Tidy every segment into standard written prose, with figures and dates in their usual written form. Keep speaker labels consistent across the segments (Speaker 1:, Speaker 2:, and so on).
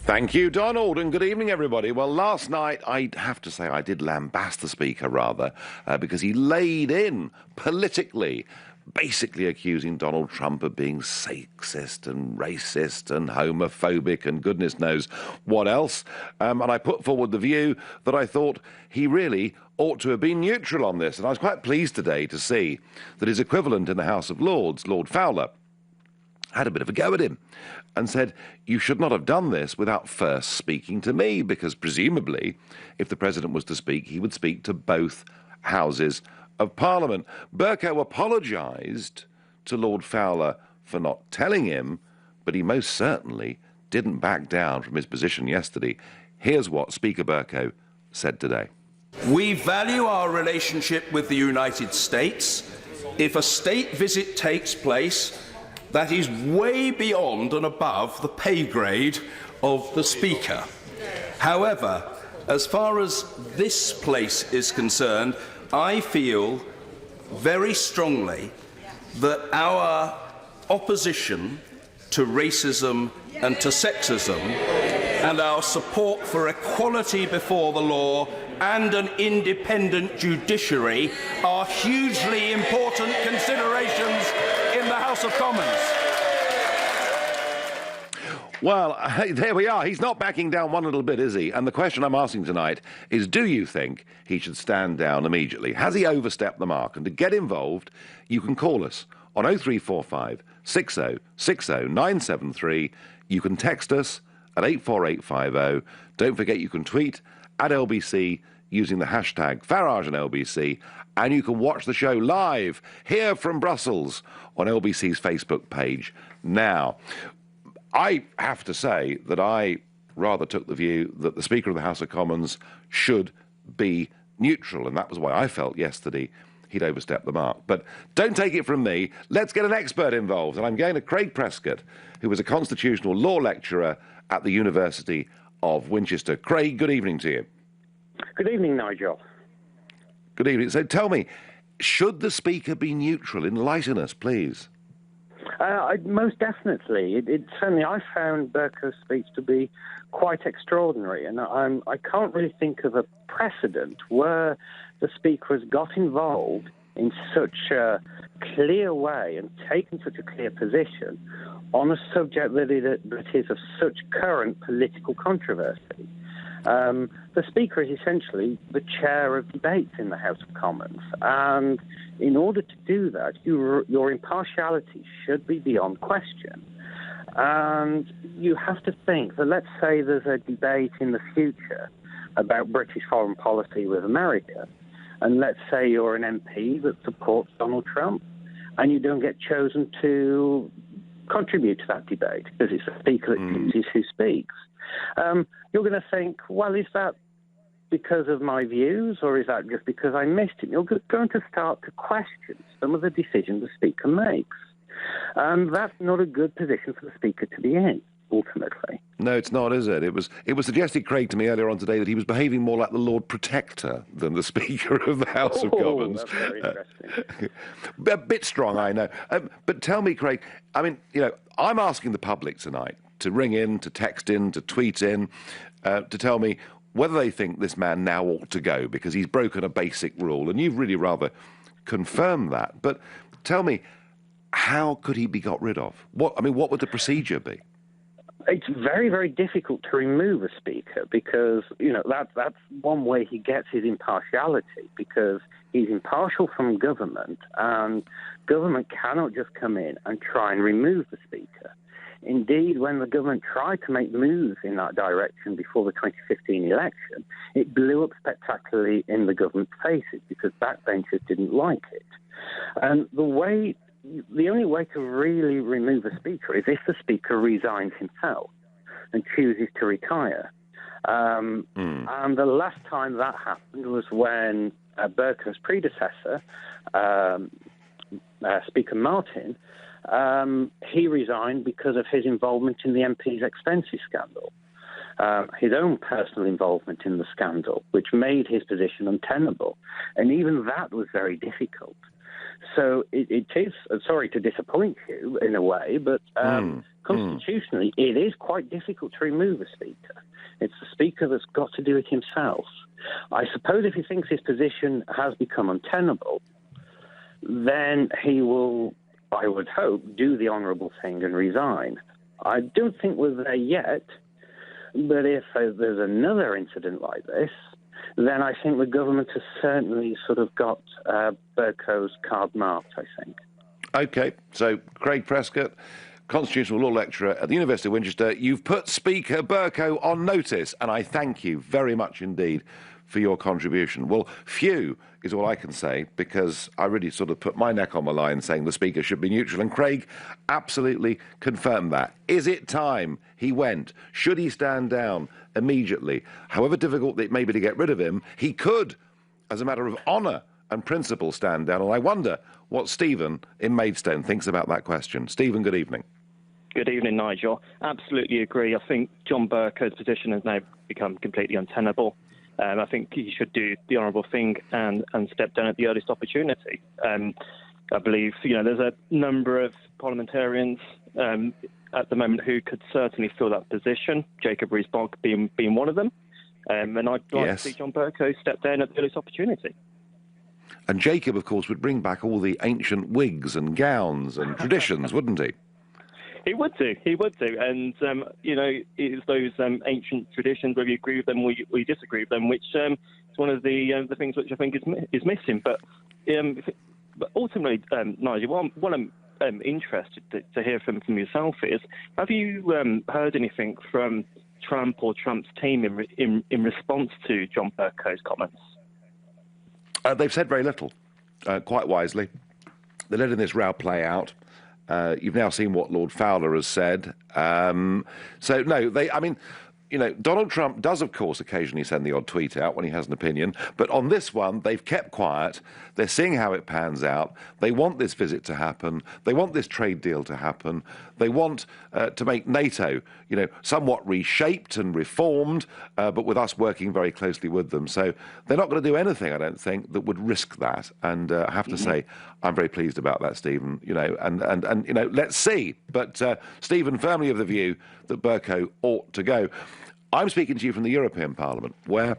Speaker 1: Thank you, Donald, and good evening, everybody. Well, last night, I have to say, I did lambast the Speaker, rather, because he laid in politically, basically accusing Donald Trump of being sexist and racist and homophobic and goodness knows what else. And I put forward the view that I thought he really ought to have been neutral on this. And I was quite pleased today to see that his equivalent in the House of Lords, Lord Fowler, had a bit of a go at him and said, you should not have done this without first speaking to me, because presumably, if the President was to speak, he would speak to both houses of Parliament. Bercow apologised to Lord Fowler for not telling him, but he most certainly didn't back down from his position yesterday. Here's what Speaker Bercow said today.
Speaker 2: We value our relationship with the United States. If a state visit takes place, that is way beyond and above the pay grade of the Speaker. However, as far as this place is concerned, I feel very strongly that our opposition to racism and to sexism and our support for equality before the law and an independent judiciary are hugely important considerations in the House of Commons.
Speaker 1: Well, there we are. He's not backing down one little bit, is he? And the question I'm asking tonight is, do you think he should stand down immediately? Has he overstepped the mark? And to get involved, you can call us on 0345 60 60 973. You can text us at 84850. Don't forget you can tweet at LBC using the hashtag Farage and LBC, and you can watch the show live here from Brussels on LBC's Facebook page now. I have to say that I rather took the view that the Speaker of the House of Commons should be neutral, and that was why I felt yesterday he'd overstepped the mark. But don't take it from me. Let's get an expert involved, and I'm going to Craig Prescott, who was a constitutional law lecturer at the University of Winchester. Craig, good evening to you.
Speaker 3: Good evening, Nigel.
Speaker 1: Good evening. So tell me, should the Speaker be neutral? Enlighten us, please.
Speaker 3: Most definitely. Certainly, I found Bercow's speech to be quite extraordinary, and I can't really think of a precedent where the Speaker has got involved in such a clear way and taken such a clear position on a subject that is of such current political controversy. The Speaker is essentially the chair of debates in the House of Commons, and in order to do that, your impartiality should be beyond question. And you have to think that, let's say there's a debate in the future about British foreign policy with America, and let's say you're an MP that supports Donald Trump, and you don't get chosen to contribute to that debate because it's the Speaker that chooses who speaks. You're going to think, well, is that because of my views, or is that just because I missed it? You're going to start to question some of the decisions the Speaker makes. And that's not a good position for the Speaker to be in, ultimately.
Speaker 1: No, it's not, is it? It was suggested, Craig, to me earlier on today that he was behaving more like the Lord Protector than the Speaker of the House of Commons.
Speaker 3: That's very interesting.
Speaker 1: A bit strong, I know. But tell me, Craig, I mean, I'm asking the public tonight to ring in, to text in, to tweet in, to tell me whether they think this man now ought to go because he's broken a basic rule. And you've really rather confirmed that. But tell me, how could he be got rid of? What would the procedure be?
Speaker 3: It's very, very difficult to remove a Speaker because, that's one way he gets his impartiality, because he's impartial from government, and government cannot just come in and try and remove the Speaker. Indeed, when the government tried to make moves in that direction before the 2015 election, it blew up spectacularly in the government's faces because backbenchers didn't like it. And the only way to really remove a Speaker is if the Speaker resigns himself and chooses to retire. And the last time that happened was when Bercow's predecessor, Speaker Martin, he resigned because of his involvement in the MP's expenses scandal. His own personal involvement in the scandal, which made his position untenable. And even that was very difficult. So it is, sorry to disappoint you in a way, but Constitutionally, it is quite difficult to remove a speaker. It's the speaker that's got to do it himself. I suppose if he thinks his position has become untenable, then he will, I would hope, do the honourable thing and resign. I don't think we're there yet, but if there's another incident like this, then I think the government has certainly sort of got Bercow's card marked, I think.
Speaker 1: OK, so Craig Prescott, constitutional law lecturer at the University of Winchester, you've put Speaker Bercow on notice, and I thank you very much indeed for your contribution. Well, phew is all I can say, because I really sort of put my neck on the line saying the Speaker should be neutral, and Craig absolutely confirmed that. Is it time he went? Should he stand down immediately? However difficult it may be to get rid of him, he could, as a matter of honour and principle, stand down, and I wonder what Stephen in Maidstone thinks about that question. Stephen, good evening.
Speaker 4: Good evening, Nigel. Absolutely agree. I think John Bercow's position has now become completely untenable. I think he should do the honourable thing and step down at the earliest opportunity. I believe, there's a number of parliamentarians at the moment who could certainly fill that position, Jacob Rees-Mogg being one of them. And I'd like to see John Bercow step down at the earliest opportunity.
Speaker 1: And Jacob, of course, would bring back all the ancient wigs and gowns and traditions, wouldn't he?
Speaker 4: He would do. And, it's those ancient traditions, whether you agree with them or you disagree with them, which is one of the things which I think is missing. But ultimately, Nigel, what I'm interested to hear from yourself is, have you heard anything from Trump or Trump's team in response to John Bercow's comments?
Speaker 1: They've said very little, quite wisely. They're letting this row play out. You've now seen what Lord Fowler has said. So, no, Donald Trump does, of course, occasionally send the odd tweet out when he has an opinion. But on this one, they've kept quiet. They're seeing how it pans out. They want this visit to happen. They want this trade deal to happen. They want to make NATO, somewhat reshaped and reformed, but with us working very closely with them. So they're not going to do anything, I don't think, that would risk that. And I have to say, I'm very pleased about that, Stephen. And let's see. But Stephen firmly of the view that Bercow ought to go. I'm speaking to you from the European Parliament, where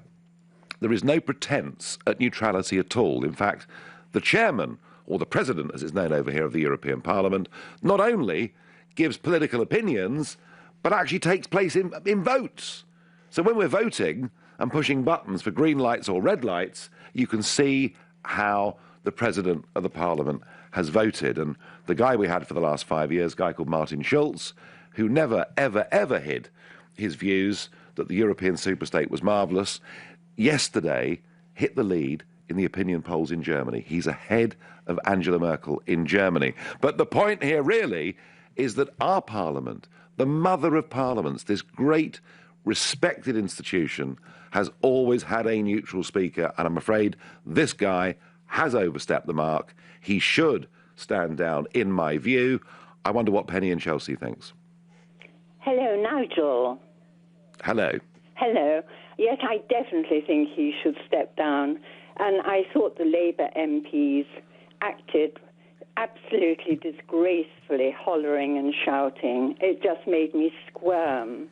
Speaker 1: there is no pretence at neutrality at all. In fact, the chairman, or the president, as it's known over here, of the European Parliament, not only gives political opinions, but actually takes place in votes. So when we're voting and pushing buttons for green lights or red lights, you can see how the president of the Parliament has voted. And the guy we had for the last 5 years, a guy called Martin Schulz, who never, ever, ever hid his views that the European superstate was marvellous, yesterday hit the lead in the opinion polls in Germany. He's ahead of Angela Merkel in Germany. But the point here really is that our parliament, the mother of parliaments, this great respected institution, has always had a neutral speaker, and I'm afraid this guy has overstepped the mark. He should stand down, in my view. I wonder what Penny in Chelsea thinks.
Speaker 5: Hello, Nigel.
Speaker 1: Hello.
Speaker 5: Hello. Yes, I definitely think he should step down. And I thought the Labour MPs acted absolutely disgracefully, hollering and shouting. It just made me squirm.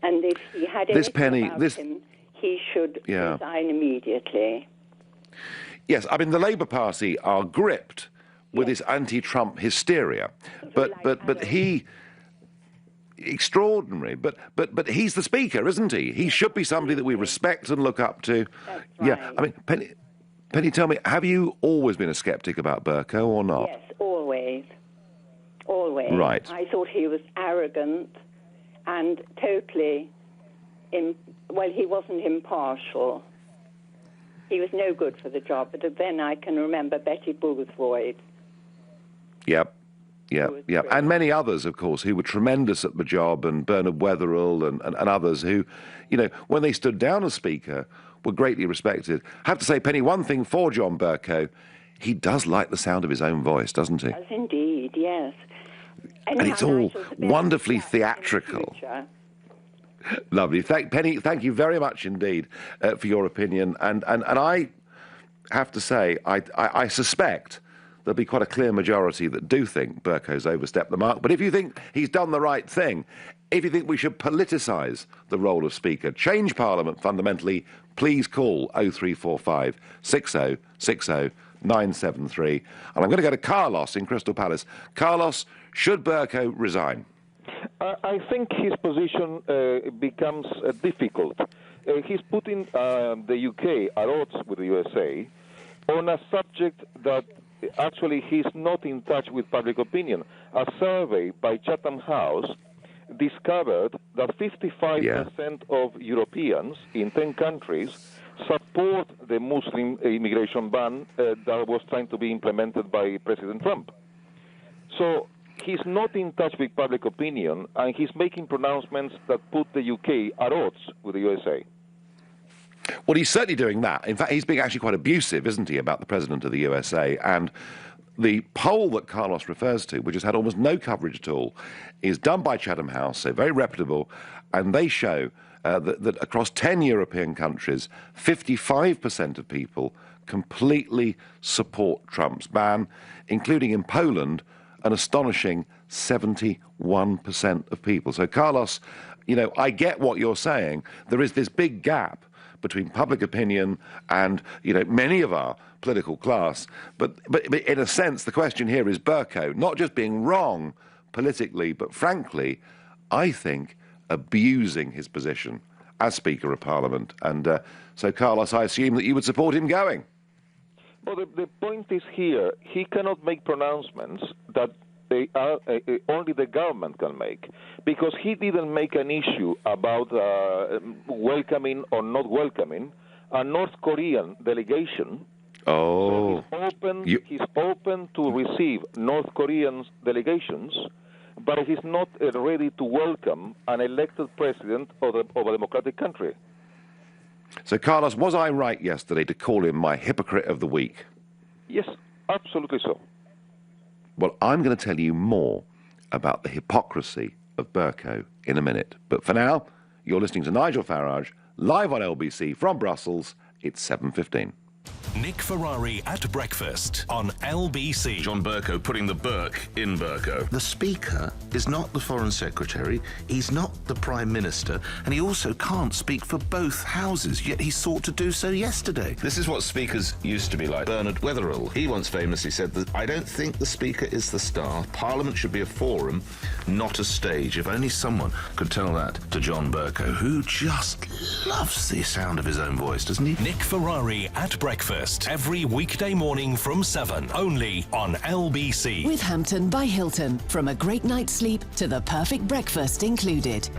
Speaker 5: And if he had anything about him, he should resign immediately.
Speaker 1: Yes, I mean, the Labour Party are gripped with this anti-Trump hysteria. But he... Extraordinary, but he's the speaker, isn't he? He should be somebody that we respect and look up to.
Speaker 5: That's right.
Speaker 1: Yeah, I mean, Penny, tell me, have you always been a sceptic about Bercow or not?
Speaker 5: Yes, always.
Speaker 1: Right.
Speaker 5: I thought he was arrogant and totally, he wasn't impartial. He was no good for the job, but then I can remember Betty Boothroyd.
Speaker 1: Yep. Yeah, and many others, of course, who were tremendous at the job, and Bernard Wetherell and others who, when they stood down as Speaker, were greatly respected. I have to say, Penny, one thing for John Bercow, he does like the sound of his own voice, doesn't he?
Speaker 5: Does indeed, yes.
Speaker 1: And it's all wonderfully theatrical. Lovely. Penny, thank you very much indeed for your opinion. And I have to say, I suspect there'll be quite a clear majority that do think Bercow's overstepped the mark. But if you think he's done the right thing, if you think we should politicise the role of Speaker, change Parliament fundamentally, please call 0345 60 60 973. And I'm going to go to Carlos in Crystal Palace. Carlos, should Bercow resign?
Speaker 6: I think his position becomes difficult. He's putting the UK at odds with the USA on a subject that actually he's not in touch with public opinion. A survey by Chatham House discovered that 55% of Europeans in 10 countries support the Muslim immigration ban that was trying to be implemented by President Trump. So he's not in touch with public opinion, and he's making pronouncements that put the UK at odds with the USA.
Speaker 1: Well, he's certainly doing that. In fact, he's being actually quite abusive, isn't he, about the president of the USA? And the poll that Carlos refers to, which has had almost no coverage at all, is done by Chatham House, so very reputable, and they show that across 10 European countries, 55% of people completely support Trump's ban, including in Poland, an astonishing 71% of people. So, Carlos, you know, I get what you're saying. There is this big gap between public opinion and, you know, many of our political class. But in a sense, the question here is Bercow not just being wrong politically, but frankly, I think, abusing his position as Speaker of Parliament. And so, Carlos, I assume that you would support him going.
Speaker 6: Well, the point is here, he cannot make pronouncements that they are only the government can make, because he didn't make an issue about welcoming or not welcoming a North Korean delegation.
Speaker 1: Oh.
Speaker 6: So he's open to receive North Korean delegations, but he's not ready to welcome an elected president of a democratic country.
Speaker 1: So, Carlos, was I right yesterday to call him my hypocrite of the week?
Speaker 6: Yes, absolutely so.
Speaker 1: Well, I'm going to tell you more about the hypocrisy of Bercow in a minute. But for now, you're listening to Nigel Farage, live on LBC from Brussels. It's 7:15.
Speaker 7: Nick Ferrari at breakfast on LBC.
Speaker 8: John Bercow putting the Burke in Bercow.
Speaker 9: The Speaker is not the Foreign Secretary, he's not the Prime Minister, and he also can't speak for both houses, yet he sought to do so yesterday.
Speaker 8: This is what speakers used to be like. Bernard Wetherell, he once famously said that, I don't think the Speaker is the star. Parliament should be a forum, not a stage. If only someone could tell that to John Bercow, who just loves the sound of his own voice, doesn't he?
Speaker 7: Nick Ferrari at breakfast. Every weekday morning from 7, only on LBC.
Speaker 10: With Hampton by Hilton, from a great night's sleep to the perfect breakfast included.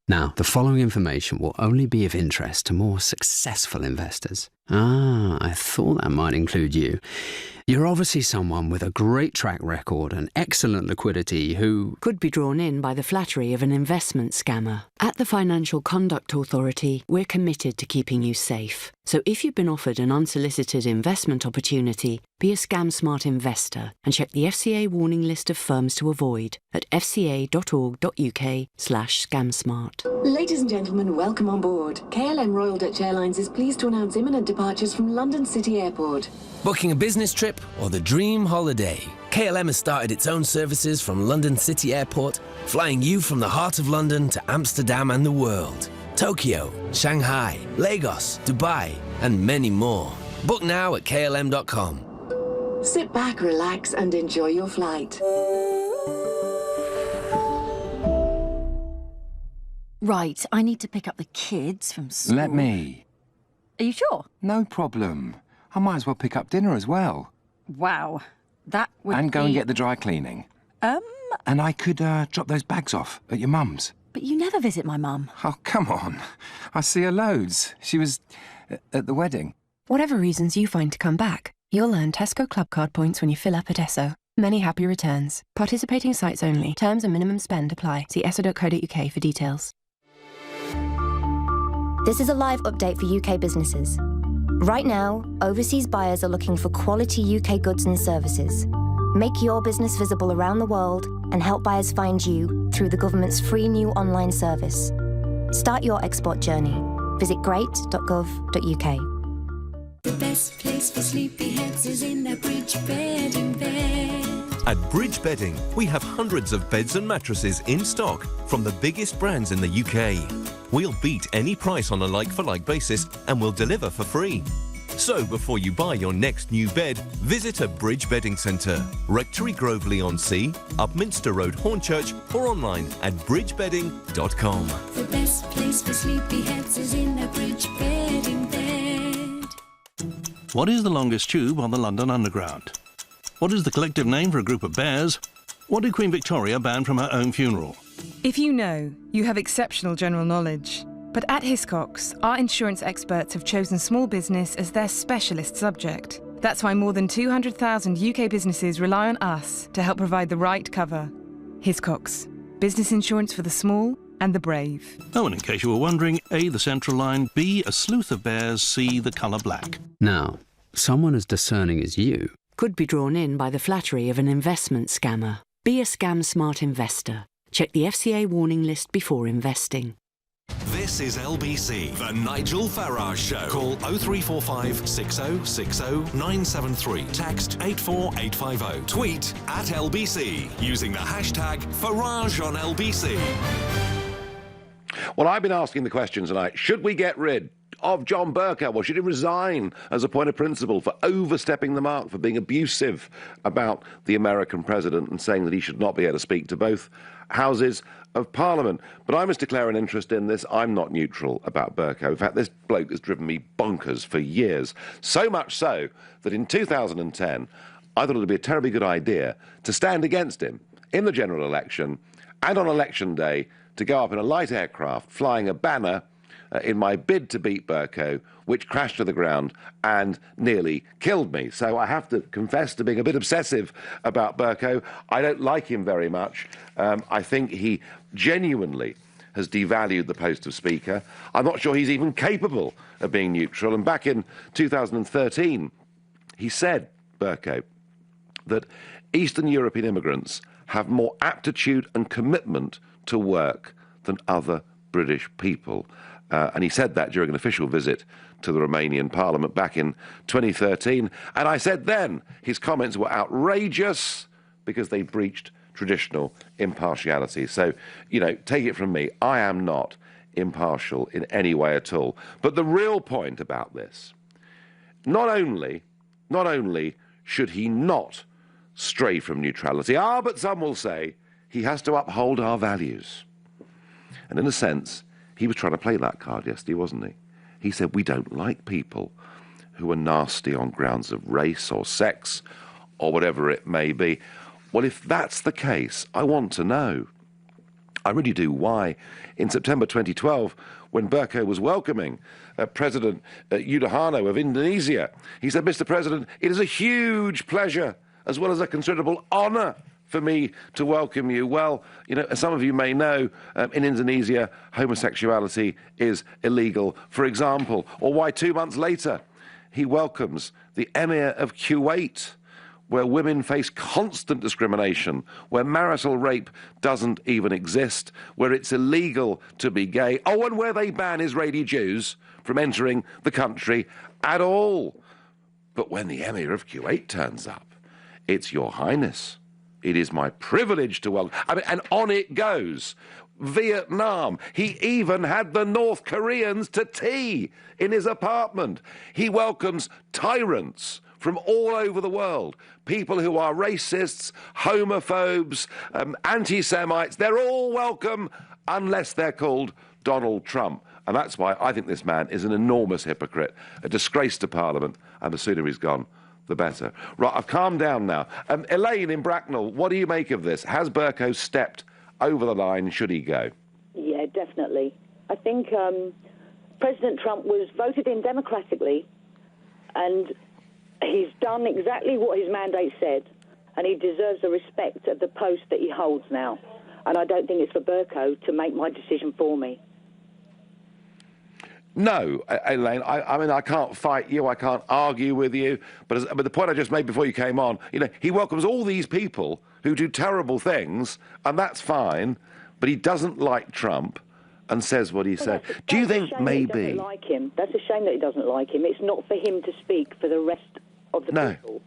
Speaker 11: Now, the following information will only be of interest to more successful investors. I thought that might include you. You're obviously someone with a great track record and excellent liquidity who
Speaker 10: could be drawn in by the flattery of an investment scammer. At the Financial Conduct Authority, we're committed to keeping you safe. So if you've been offered an unsolicited investment opportunity, be a scam-smart investor and check the FCA warning list of firms to avoid at fca.org.uk/scamsmart.
Speaker 12: Ladies and gentlemen, welcome on board. KLM Royal Dutch Airlines is pleased to announce imminent departures from London City Airport.
Speaker 13: Booking a business trip or the dream holiday? KLM has started its own services from London City Airport, flying you from the heart of London to Amsterdam and the world. Tokyo, Shanghai, Lagos, Dubai, and many more. Book now at klm.com.
Speaker 12: Sit back, relax, and enjoy your flight.
Speaker 14: Right, I need to pick up the kids from school.
Speaker 15: Let me.
Speaker 14: Are you sure?
Speaker 15: No problem. I might as well pick up dinner as well.
Speaker 14: Wow, that would
Speaker 15: And go and get the dry cleaning. And I could drop those bags off at your mum's.
Speaker 14: But you never visit my mum.
Speaker 15: Oh, come on. I see her loads. She was at the wedding.
Speaker 16: Whatever reasons you find to come back, you'll earn Tesco Club Card points when you fill up at Esso. Many happy returns. Participating sites only. Terms and minimum spend apply. See esso.co.uk for details.
Speaker 17: This is a live update for UK businesses. Right now, overseas buyers are looking for quality UK goods and services. Make your business visible around the world and help buyers find you through the government's free new online service. Start your export journey. Visit great.gov.uk.
Speaker 18: best place for sleepyheads is in their bridge bed in bed.
Speaker 19: At Bridge Bedding, we have hundreds of beds and mattresses in stock from the biggest brands in the UK. We'll beat any price on a like-for-like basis and we'll deliver for free. So before you buy your next new bed, visit a Bridge Bedding Centre, Rectory Groveley-on-Sea, Upminster Road, Hornchurch, or online at bridgebedding.com.
Speaker 18: The best place for sleepyheads is in their bridge bed in bed.
Speaker 20: What is the longest tube on the London Underground? What is the collective name for a group of bears? What did Queen Victoria ban from her own funeral?
Speaker 21: If you know, you have exceptional general knowledge. But at Hiscox, our insurance experts have chosen small business as their specialist subject. That's why more than 200,000 UK businesses rely on us to help provide the right cover. Hiscox, business insurance for the small and the brave.
Speaker 20: Oh, and in case you were wondering, A, the central line, B, a sleuth of bears, C, the colour black.
Speaker 11: Now, someone as discerning as you
Speaker 10: could be drawn in by the flattery of an investment scammer. Be a scam-smart investor. Check the FCA warning list before investing.
Speaker 7: This is LBC, the Nigel Farage Show. Call 0345 6060 973. Text 84850. Tweet at LBC using the hashtag Farage on LBC.
Speaker 1: Well, I've been asking the question tonight, should we get rid of John Bercow, or should he resign as a point of principle for overstepping the mark, for being abusive about the American president and saying that he should not be able to speak to both houses of Parliament? But I must declare an interest in this. I'm not neutral about Bercow. In fact, this bloke has driven me bonkers for years. So much so that in 2010, I thought it would be a terribly good idea to stand against him in the general election and on election day to go up in a light aircraft flying a banner in my bid to beat Bercow, which crashed to the ground and nearly killed me. So I have to confess to being a bit obsessive about Bercow. I don't like him very much. I think he genuinely has devalued the post of Speaker. I'm not sure he's even capable of being neutral. And back in 2013, he said, Bercow, that Eastern European immigrants have more aptitude and commitment to work than other British people. And he said that during an official visit to the Romanian Parliament back in 2013. And I said then his comments were outrageous because they breached traditional impartiality. So, you know, take it from me, I am not impartial in any way at all. But the real point about this, not only should he not stray from neutrality, but some will say he has to uphold our values. And in a sense, he was trying to play that card yesterday, wasn't he? He said, we don't like people who are nasty on grounds of race or sex or whatever it may be. Well, if that's the case, I want to know. I really do. Why? In September 2012, when Bercow was welcoming President Yudhoyono of Indonesia, he said, Mr. President, it is a huge pleasure as well as a considerable honour for me to welcome you. Well, you know, as some of you may know, in Indonesia, homosexuality is illegal, for example. Or why 2 months later, he welcomes the Emir of Kuwait, where women face constant discrimination, where marital rape doesn't even exist, where it's illegal to be gay, and where they ban Israeli Jews from entering the country at all. But when the Emir of Kuwait turns up, it's Your Highness. It is my privilege to welcome. I mean, and on it goes. Vietnam. He even had the North Koreans to tea in his apartment. He welcomes tyrants from all over the world. People who are racists, homophobes, anti-Semites. They're all welcome unless they're called Donald Trump. And that's why I think this man is an enormous hypocrite, a disgrace to Parliament, and the sooner he's gone, the better. Right, I've calmed down now. Elaine in Bracknell, what do you make of this? Has Bercow stepped over the line? Should he go?
Speaker 22: Yeah, definitely. I think President Trump was voted in democratically, and he's done exactly what his mandate said, and he deserves the respect of the post that he holds now. And I don't think it's for Bercow to make my decision for me.
Speaker 1: No, Elaine, I mean, I can't fight you, I can't argue with you, but the point I just made before you came on, you know, he welcomes all these people who do terrible things, and that's fine, but he doesn't like Trump, and says what he said.
Speaker 22: That's
Speaker 1: Do you
Speaker 22: a
Speaker 1: think
Speaker 22: shame that he
Speaker 1: maybe...
Speaker 22: doesn't like him. That's a shame that he doesn't like him. It's not for him to speak for the rest of the people.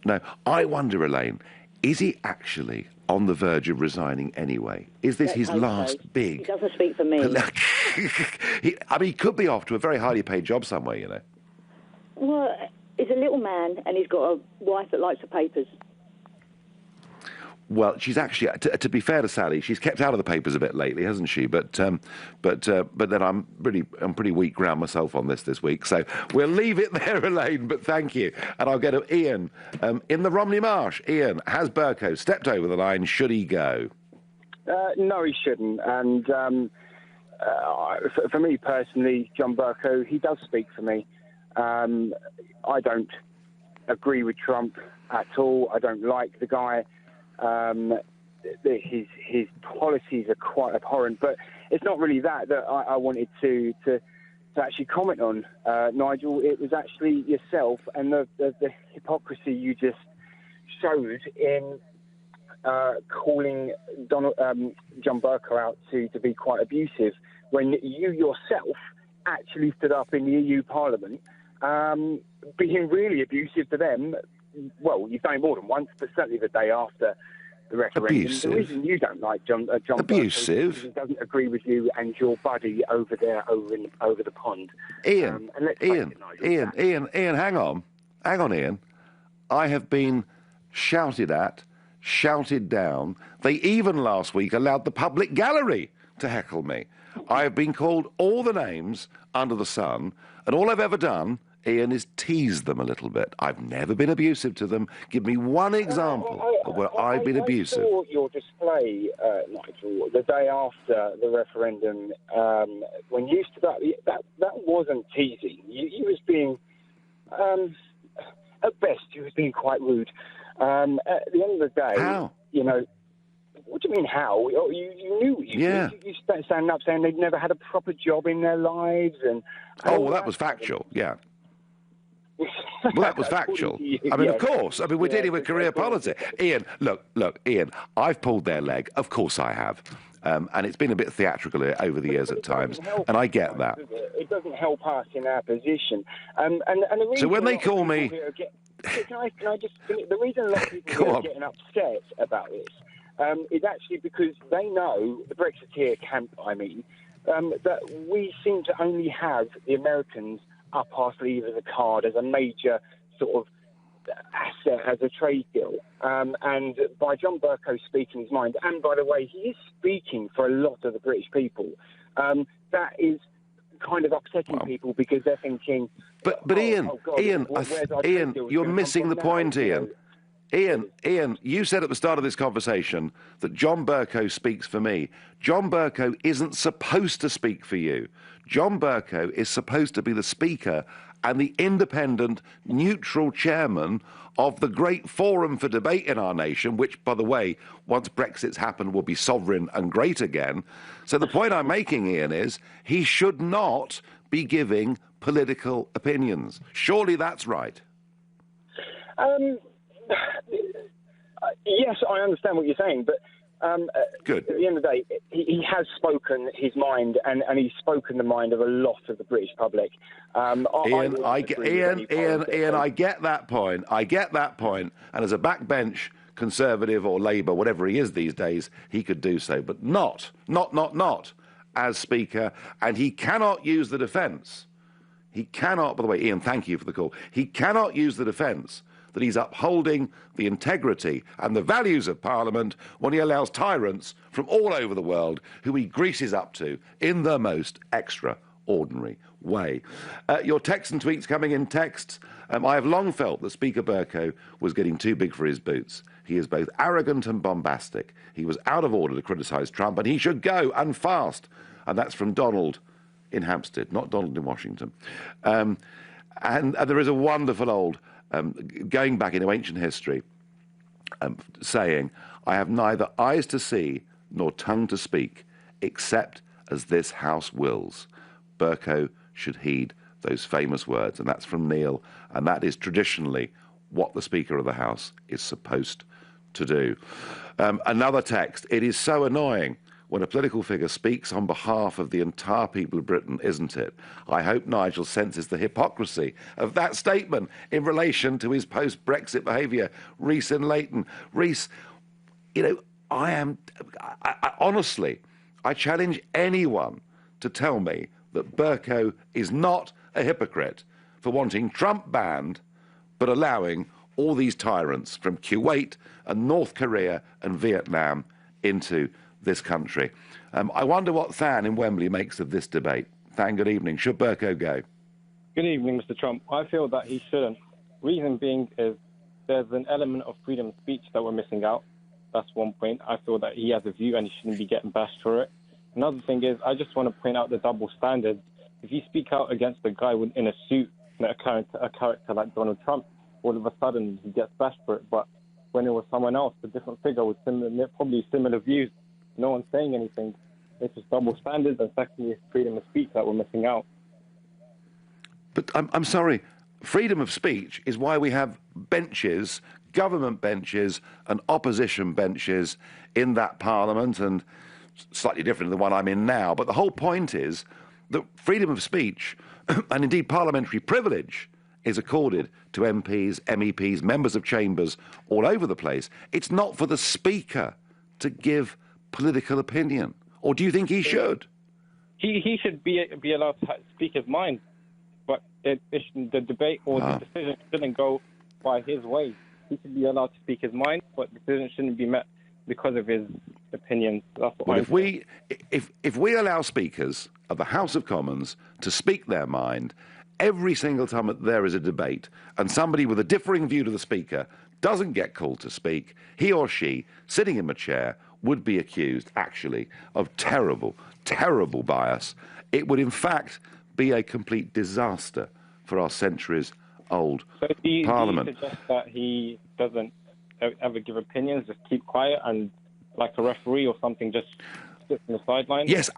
Speaker 1: No, I wonder, Elaine, is he actually on the verge of resigning anyway? Is this his last big...
Speaker 22: He doesn't speak for me.
Speaker 1: he could be off to a very highly paid job somewhere, you know.
Speaker 22: Well, he's a little man and he's got a wife that likes the papers.
Speaker 1: Well, she's actually, to be fair to Sally, she's kept out of the papers a bit lately, hasn't she? But then I'm pretty weak ground myself on this week. So we'll leave it there, Elaine. But thank you, and I'll go to Ian in the Romney Marsh. Ian, has Bercow stepped over the line? Should he go?
Speaker 2: No, he shouldn't. And for me personally, John Bercow, he does speak for me. I don't agree with Trump at all. I don't like the guy. His policies are quite abhorrent, but it's not really that I wanted to actually comment on, Nigel. It was actually yourself and the hypocrisy you just showed in calling John Bercow out to be quite abusive when you yourself actually stood up in the EU Parliament being really abusive to them. Well, you've done it more than once, but certainly the day after the referendum.
Speaker 1: Abusive.
Speaker 2: The reason you don't like John
Speaker 1: Abusive.
Speaker 2: Bercow is he doesn't agree with you and your buddy over there, over the pond.
Speaker 1: Ian, Ian, hang on, Ian. I have been shouted at, shouted down. They even last week allowed the public gallery to heckle me. I have been called all the names under the sun, and all I've ever done, Ian, is tease them a little bit. I've never been abusive to them. Give me one example of where I've been abusive.
Speaker 2: I saw your display, Nigel, the day after the referendum, when you stood up. That wasn't teasing. You was being, at best, you was being quite rude. At the end of the day,
Speaker 1: how?
Speaker 2: You know, what do you mean how? You knew what you did. You standing up saying they'd never had a proper job in their lives, and
Speaker 1: that was factual. Yeah. Well, that was factual. I mean, of course. I mean, we're dealing with career politics. Ian, look, Ian, I've pulled their leg. Of course I have. And it's been a bit theatrical over the years at times. And I get that.
Speaker 2: It doesn't help us in our position. And the reason
Speaker 1: so when they call me...
Speaker 2: Can I just finish? The reason a lot of people are getting upset about this is actually because they know, the Brexiteer camp, I mean, that we seem to only have the Americans up our sleeve as a card, as a major sort of asset, as a trade deal. And by John Bercow speaking his mind, and by the way, he is speaking for a lot of the British people, that is kind of upsetting people because they're thinking... But
Speaker 1: Ian, you're missing the point, Ian. Ian, you said at the start of this conversation that John Bercow speaks for me. John Bercow isn't supposed to speak for you. John Bercow is supposed to be the Speaker and the independent, neutral chairman of the great forum for debate in our nation, which, by the way, once Brexit's happened, will be sovereign and great again. So the point I'm making, Ian, is he should not be giving political opinions. Surely that's right.
Speaker 2: Yes, I understand what you're saying, but
Speaker 1: Good.
Speaker 2: At the end of the day, he has spoken his mind, and he's spoken the mind of a lot of the British public.
Speaker 1: Ian, I get that point. I get that point. And as a backbench Conservative or Labour, whatever he is these days, he could do so, but not as Speaker. And he cannot use the defence. He cannot, by the way, Ian, thank you for the call. He cannot use the defence that he's upholding the integrity and the values of Parliament when he allows tyrants from all over the world who he greases up to in the most extraordinary way. Your texts and tweets coming in texts. I have long felt that Speaker Bercow was getting too big for his boots. He is both arrogant and bombastic. He was out of order to criticise Trump, and he should go, and fast. And that's from Donald in Hampstead, not Donald in Washington. And there is a wonderful old... going back into ancient history, saying, I have neither eyes to see nor tongue to speak, except as this house wills. Bercow should heed those famous words, and that's from Neil, and that is traditionally what the Speaker of the House is supposed to do. Another text, it is so annoying when a political figure speaks on behalf of the entire people of Britain, isn't it? I hope Nigel senses the hypocrisy of that statement in relation to his post-Brexit behaviour. Rhys in Leighton. Rhys, you know, I honestly, I challenge anyone to tell me that Bercow is not a hypocrite for wanting Trump banned but allowing all these tyrants from Kuwait and North Korea and Vietnam into this country. I wonder what Than in Wembley makes of this debate. Than, good evening. Should Bercow go?
Speaker 3: Good evening, Mr. Trump. I feel that he shouldn't. Reason being is there's an element of freedom of speech that we're missing out. That's one point. I feel that he has a view and he shouldn't be getting bashed for it. Another thing is, I just want to point out the double standard. If you speak out against a guy in a suit, a character like Donald Trump, all of a sudden he gets bashed for it. But when it was someone else, a different figure with probably similar views, no one's saying anything. It's just double standards, and secondly, it's freedom of speech that we're missing out.
Speaker 1: But I'm sorry, freedom of speech is why we have benches, government benches and opposition benches in that parliament, and slightly different than the one I'm in now. But the whole point is that freedom of speech and indeed parliamentary privilege is accorded to MPs, MEPs, members of chambers all over the place. It's not for the Speaker to give political opinion. Or do you think he should?
Speaker 3: He should be allowed to speak his mind, but the debate or the decision shouldn't go by his way. He should be allowed to speak his mind, but the decision shouldn't be met because of his opinions. That's what
Speaker 1: if we allow speakers of the House of Commons to speak their mind every single time that there is a debate and somebody with a differing view to the Speaker doesn't get called to speak, he or she, sitting in the chair, would be accused, actually, of terrible, terrible bias. It would, in fact, be a complete disaster for our centuries-old Parliament.
Speaker 3: Do you suggest that he doesn't ever give opinions, just keep quiet and, like a referee or something, just sit on the sideline?
Speaker 1: Yes,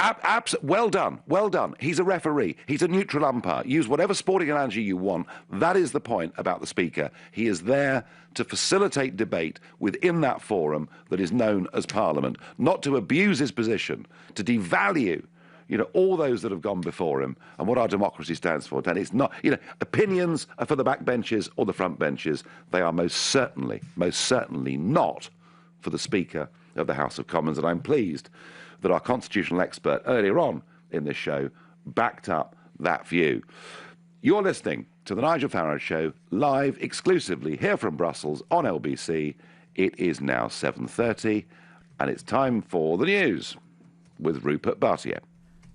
Speaker 1: well done, well done. He's a referee. He's a neutral umpire. Use whatever sporting analogy you want. That is the point about the Speaker. He is there to facilitate debate within that forum that is known as Parliament, not to abuse his position, to devalue, you know, all those that have gone before him and what our democracy stands for. And it's not, you know, opinions are for the back benches or the front benches. They are most certainly not for the Speaker of the House of Commons. And I'm pleased that our constitutional expert earlier on in this show backed up that view. You're listening to the Nigel Farage Show, live exclusively here from Brussels on LBC. It is now 7:30 and it's time for the news with Rupert Bartier.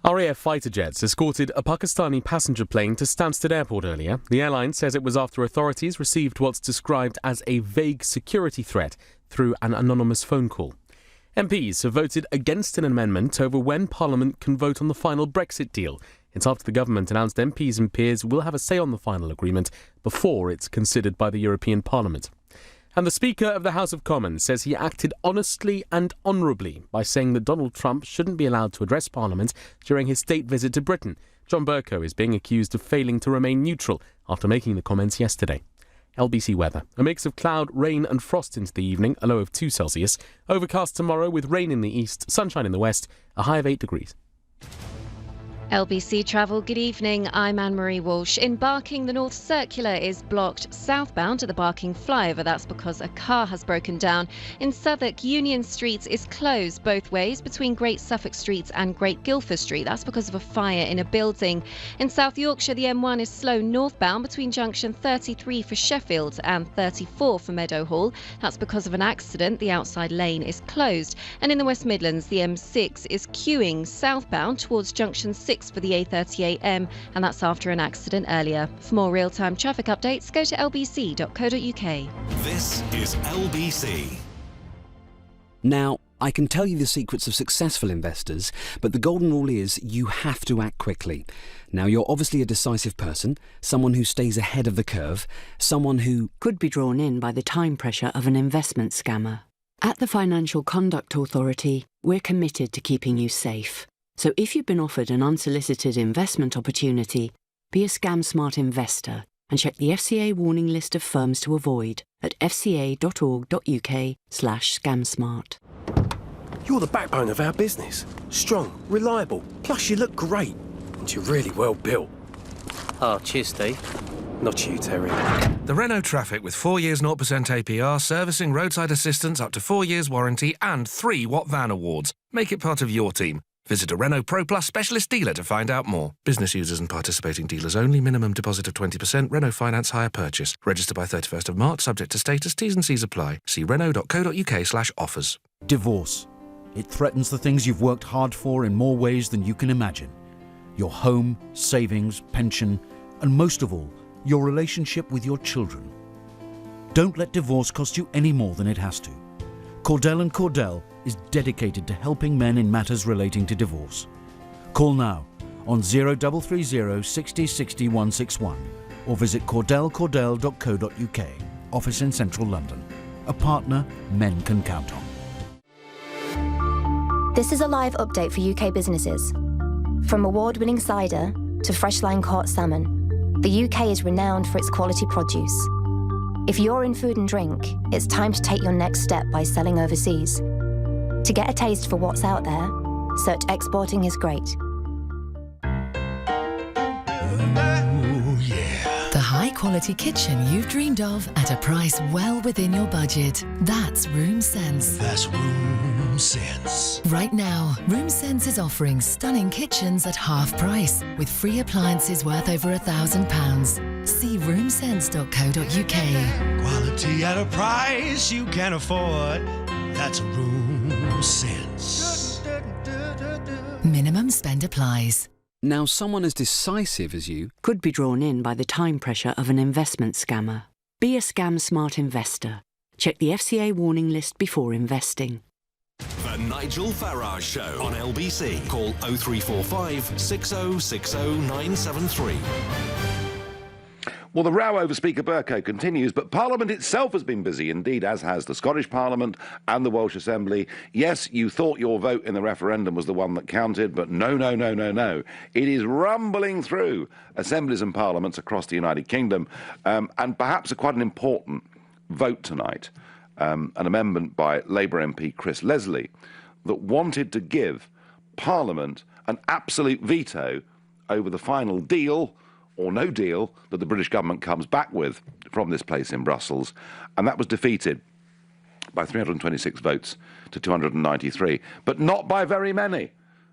Speaker 4: RAF fighter jets escorted a Pakistani passenger plane to Stansted Airport earlier. The airline says it was after authorities received what's described as a vague security threat through an anonymous phone call. MPs have voted against an amendment over when Parliament can vote on the final Brexit deal. It's after the government announced MPs and peers will have a say on the final agreement before it's considered by the European Parliament. And the Speaker of the House of Commons says he acted honestly and honourably by saying that Donald Trump shouldn't be allowed to address Parliament during his state visit to Britain. John Bercow is being accused of failing to remain neutral after making the comments yesterday. LBC weather. A mix of cloud, rain and frost into the evening, a low of 2 Celsius. Overcast tomorrow with rain in the east, sunshine in the west, a high of 8 degrees.
Speaker 23: LBC Travel, good evening. I'm Anne-Marie Walsh. In Barking, the North Circular is blocked southbound to the Barking flyover. That's because a car has broken down. In Southwark, Union Street is closed both ways between Great Suffolk Street and Great Guildford Street. That's because of a fire in a building. In South Yorkshire, the M1 is slow northbound between junction 33 for Sheffield and 34 for Meadowhall. That's because of an accident. The outside lane is closed. And in the West Midlands, the M6 is queuing southbound towards junction 6 for the A38M, and that's after an accident earlier. For more real-time traffic updates, go to lbc.co.uk.
Speaker 7: This is LBC.
Speaker 11: Now, I can tell you the secrets of successful investors, but the golden rule is you have to act quickly. Now, you're obviously a decisive person, someone who stays ahead of the curve, someone who
Speaker 10: could be drawn in by the time pressure of an investment scammer. At the Financial Conduct Authority, we're committed to keeping you safe. So if you've been offered an unsolicited investment opportunity, be a scam-smart investor and check the FCA warning list of firms to avoid at fca.org.uk/scamsmart.
Speaker 5: You're the backbone of our business. Strong, reliable, plus you look great. And you're really well built.
Speaker 6: Oh, cheers, Steve.
Speaker 5: Not you, Terry.
Speaker 9: The Renault Traffic with 4 years 0% APR, servicing, roadside assistance, up to 4 years warranty and 3 What Van Awards. Make it part of your team. Visit a Renault Pro Plus specialist dealer to find out more. Business users and participating dealers only. Minimum deposit of 20%. Renault Finance hire purchase. Register by 31st of March, subject to status. T's and C's apply. See renault.co.uk/offers.
Speaker 24: Divorce. It threatens the things you've worked hard for in more ways than you can imagine. Your home, savings, pension, and most of all, your relationship with your children. Don't let divorce cost you any more than it has to. Cordell & Cordell is dedicated to helping men in matters relating to divorce. Call now on 0330 60 60 161 or visit cordellcordell.co.uk. Office in central London. A partner men can count on.
Speaker 17: This is a live update for UK businesses. From award-winning cider to fresh-line caught salmon, the UK is renowned for its quality produce. If you're in food and drink, it's time to take your next step by selling overseas. To get a taste for what's out there, search Exporting is Great.
Speaker 25: The high-quality kitchen you've dreamed of at a price well within your budget. That's Room Sense.
Speaker 26: That's Room Sense.
Speaker 25: Right now, Room Sense is offering stunning kitchens at half price with free appliances worth over £1,000. See roomsense.co.uk.
Speaker 26: Quality at a price you can afford. That's Room Sense.
Speaker 25: Minimum spend applies.
Speaker 11: Now, someone as decisive as you
Speaker 10: could be drawn in by the time pressure of an investment scammer. Be a scam-smart investor. Check the FCA warning list before investing.
Speaker 7: The Nigel Farage Show on LBC. Call 0345 6060 973.
Speaker 1: Well, the row over Speaker Bercow continues, but Parliament itself has been busy, indeed, as has the Scottish Parliament and the Welsh Assembly. Yes, you thought your vote in the referendum was the one that counted, but no. It is rumbling through assemblies and parliaments across the United Kingdom, and perhaps quite an important vote tonight, an amendment by Labour MP Chris Leslie that wanted to give Parliament an absolute veto over the final deal or no deal that the British government comes back with from this place in Brussels, and that was defeated by 326 votes to 293, but not by very many.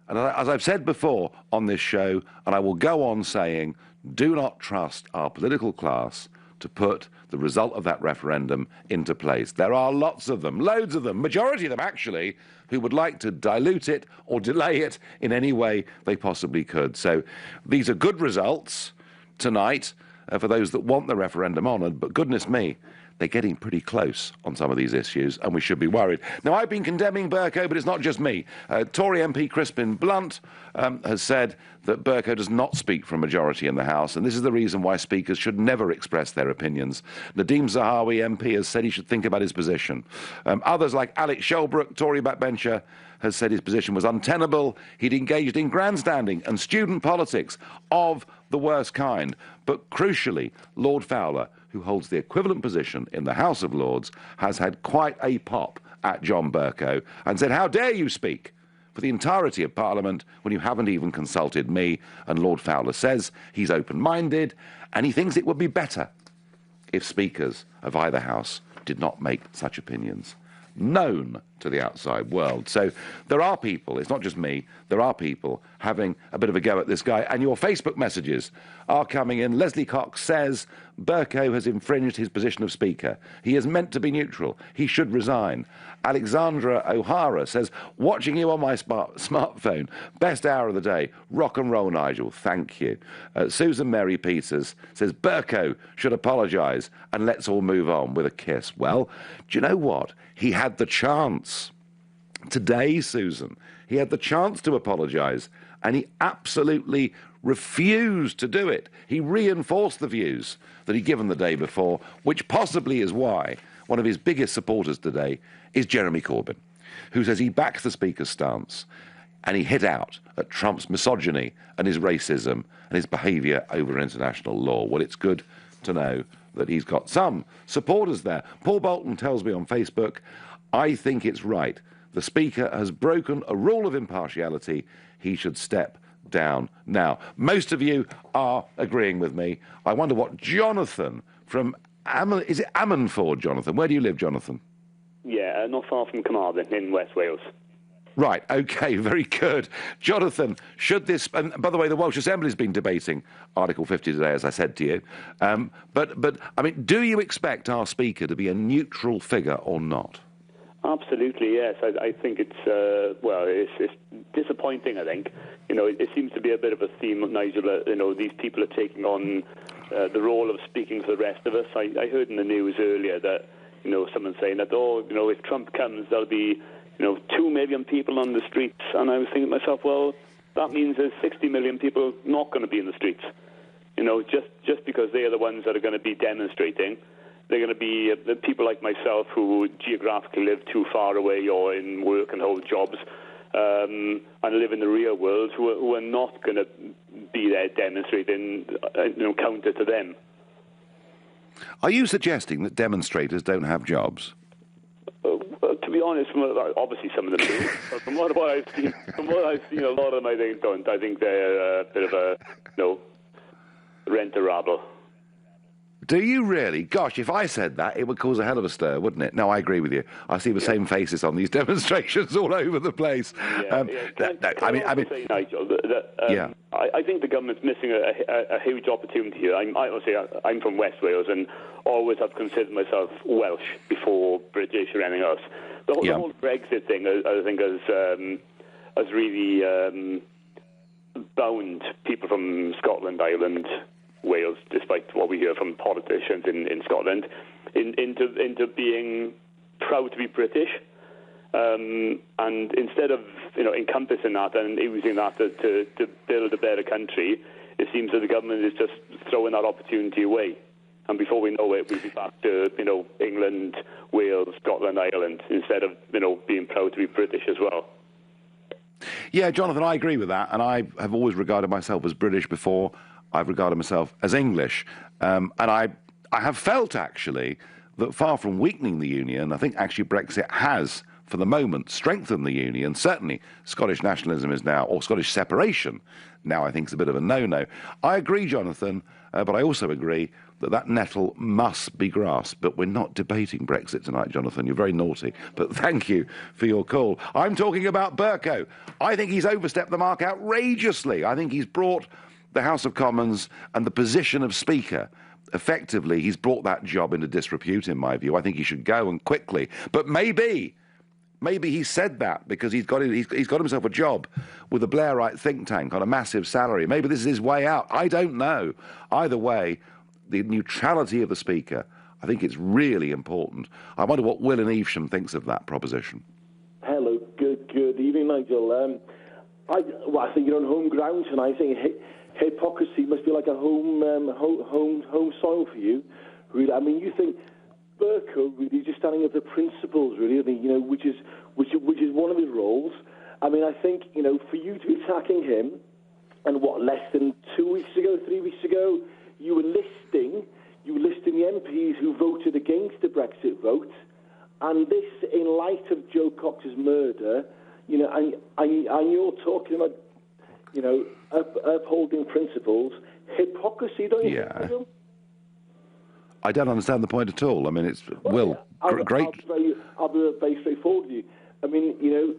Speaker 1: And as I've said before on this show, and I will go on saying, do not trust our political class to put the result of that referendum into place. There are lots of them, loads of them, majority of them actually, who would like to dilute it or delay it in any way they possibly could. So these are good results tonight for those that want the referendum honoured, but goodness me, they're getting pretty close on some of these issues, and we should be worried. Now, I've been condemning Bercow, but it's not just me. Tory MP Crispin Blunt has said that Bercow does not speak for a majority in the House, and this is the reason why speakers should never express their opinions. Nadeem Zahawi MP has said he should think about his position. Others, like Alex Shelbrooke, Tory backbencher, has said his position was untenable. He'd engaged in grandstanding and student politics of the worst kind. But crucially, Lord Fowler, who holds the equivalent position in the House of Lords, has had quite a pop at John Bercow and said, how dare you speak for the entirety of Parliament when you haven't even consulted me? And Lord Fowler says he's open-minded and he thinks it would be better if speakers of either house did not make such opinions known to the outside world. So there are people, it's not just me, there are people having a bit of a go at this guy, and your Facebook messages are coming in. Leslie Cox says Bercow has infringed his position of Speaker. He is meant to be neutral. He should resign. Alexandra O'Hara says, watching you on my smartphone, best hour of the day, rock and roll, Nigel, thank you. Susan Mary Peters says Bercow should apologise and let's all move on with a kiss. Well, do you know what? He had the chance today, Susan. He had the chance to apologise, and he absolutely refused to do it. He reinforced the views that he'd given the day before, which possibly is why one of his biggest supporters today is Jeremy Corbyn, who says he backs the Speaker's stance, and he hit out at Trump's misogyny and his racism and his behaviour over international law. Well, it's good to know that he's got some supporters there. Paul Bolton tells me on Facebook, I think it's right The Speaker has broken a rule of impartiality. He should step down now. Most of you are agreeing with me. I wonder what Jonathan from is it Ammanford, Jonathan? Where do you live, Jonathan?
Speaker 8: Yeah, not far from Carmarthen in West Wales.
Speaker 1: Right, OK, very good. Jonathan, should this... And by the way, the Welsh Assembly's been debating Article 50 today, as I said to you. But I mean, do you expect our Speaker to be a neutral figure or not?
Speaker 8: Absolutely, yes. I think it's disappointing, I think. You know, it seems to be a bit of a theme, Nigel, you know, these people are taking on the role of speaking for the rest of us. I heard in the news earlier that, you know, someone saying that, if Trump comes, there'll be, 2 million people on the streets. And I was thinking to myself, well, that means there's 60 million people not going to be in the streets. You know, just because they are the ones that are going to be demonstrating. They're going to be the people like myself who geographically live too far away or in work and hold jobs and live in the real world who are not going to be there demonstrating, counter to them.
Speaker 1: Are you suggesting that demonstrators don't have jobs?
Speaker 8: To be honest, obviously some of them do. But from what I've seen, a lot of them I think don't. I think they're a bit of a rent-a-rabble.
Speaker 1: Do you really? Gosh, if I said that, it would cause a hell of a stir, wouldn't it? No, I agree with you. I see the same faces on these demonstrations all over the place.
Speaker 8: I say, Nigel, I think the government's missing a huge opportunity here. I'm from West Wales and always have considered myself Welsh before British or anything else. The whole Brexit thing, I think, has really bound people from Scotland, Ireland, Wales, despite what we hear from politicians in Scotland, into being proud to be British, and instead of encompassing that and using that to build a better country, it seems that the government is just throwing that opportunity away. And before we know it, we'll be back to England, Wales, Scotland, Ireland, instead of being proud to be British as well.
Speaker 1: Yeah, Jonathan, I agree with that, and I have always regarded myself as British before I've regarded myself as English. And I have felt, actually, that far from weakening the union, I think actually Brexit has, for the moment, strengthened the union. Certainly Scottish nationalism is now, or Scottish separation, now I think is a bit of a no-no. I agree, Jonathan, but I also agree that nettle must be grasped. But we're not debating Brexit tonight, Jonathan. You're very naughty. But thank you for your call. I'm talking about Bercow. I think he's overstepped the mark outrageously. I think he's brought the House of Commons and the position of Speaker. Effectively, he's brought that job into disrepute, in my view. I think he should go, and quickly. But maybe he said that because he's got himself a job with a Blairite think tank on a massive salary. Maybe this is his way out. I don't know. Either way, the neutrality of the Speaker, I think it's really important. I wonder what Will in Evesham thinks of that proposition.
Speaker 12: Hello, good evening, Nigel. I think you're on home ground tonight. I think hypocrisy must be like a home soil for you. Really, I mean, you think Bercow really just standing up for principles, really. I think which is one of his roles. I mean, I think for you to be attacking him, and less than 3 weeks ago, you were listing the MPs who voted against the Brexit vote, and this in light of Joe Cox's murder, and you're talking about upholding principles, hypocrisy, don't you think, Nigel?
Speaker 1: I don't understand the point at all. I mean, it's great.
Speaker 12: I'll be very straightforward with you. I mean,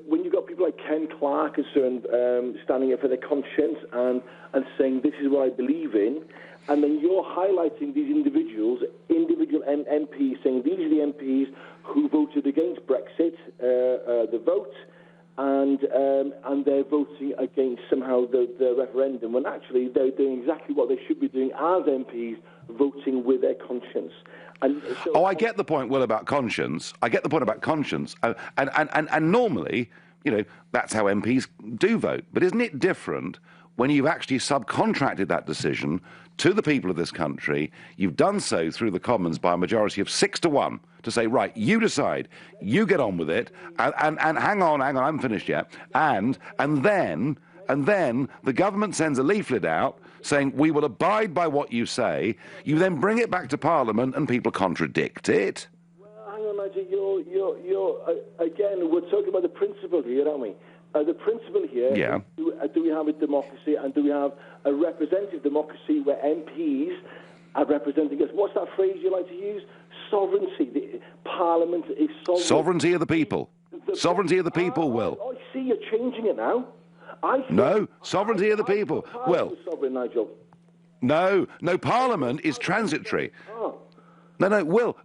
Speaker 12: when you've got people like Ken Clark and so on, standing up for their conscience and saying this is what I believe in, and then you're highlighting these individual MPs, saying these are the MPs who voted against Brexit, the vote, and they're voting against somehow the referendum, when actually they're doing exactly what they should be doing as MPs, voting with their conscience. And so,
Speaker 1: I get the point, Will, about conscience. I get the point about conscience. And normally, that's how MPs do vote. But isn't it different when you've actually subcontracted that decision to the people of this country? You've done so through the Commons by a majority of 6-1 to say, right, you decide, you get on with it, and hang on, I haven't finished yet. And then the government sends a leaflet out saying, we will abide by what you say. You then bring it back to Parliament and people contradict it.
Speaker 12: Well, hang on, Nigel, again, we're talking about the principle here, aren't we? The principle here,
Speaker 1: yeah.
Speaker 12: Do we have a democracy, and do we have a representative democracy where MPs are representing us? What's that phrase you like to use? Sovereignty. The Parliament is sovereign.
Speaker 1: Sovereignty of the people. Sovereignty of the people, Will.
Speaker 12: I see you're changing it now.
Speaker 1: No, sovereignty of the people. Will.
Speaker 12: Sovereign, Nigel.
Speaker 1: No, Parliament is transitory.
Speaker 12: Oh.
Speaker 1: No, Will,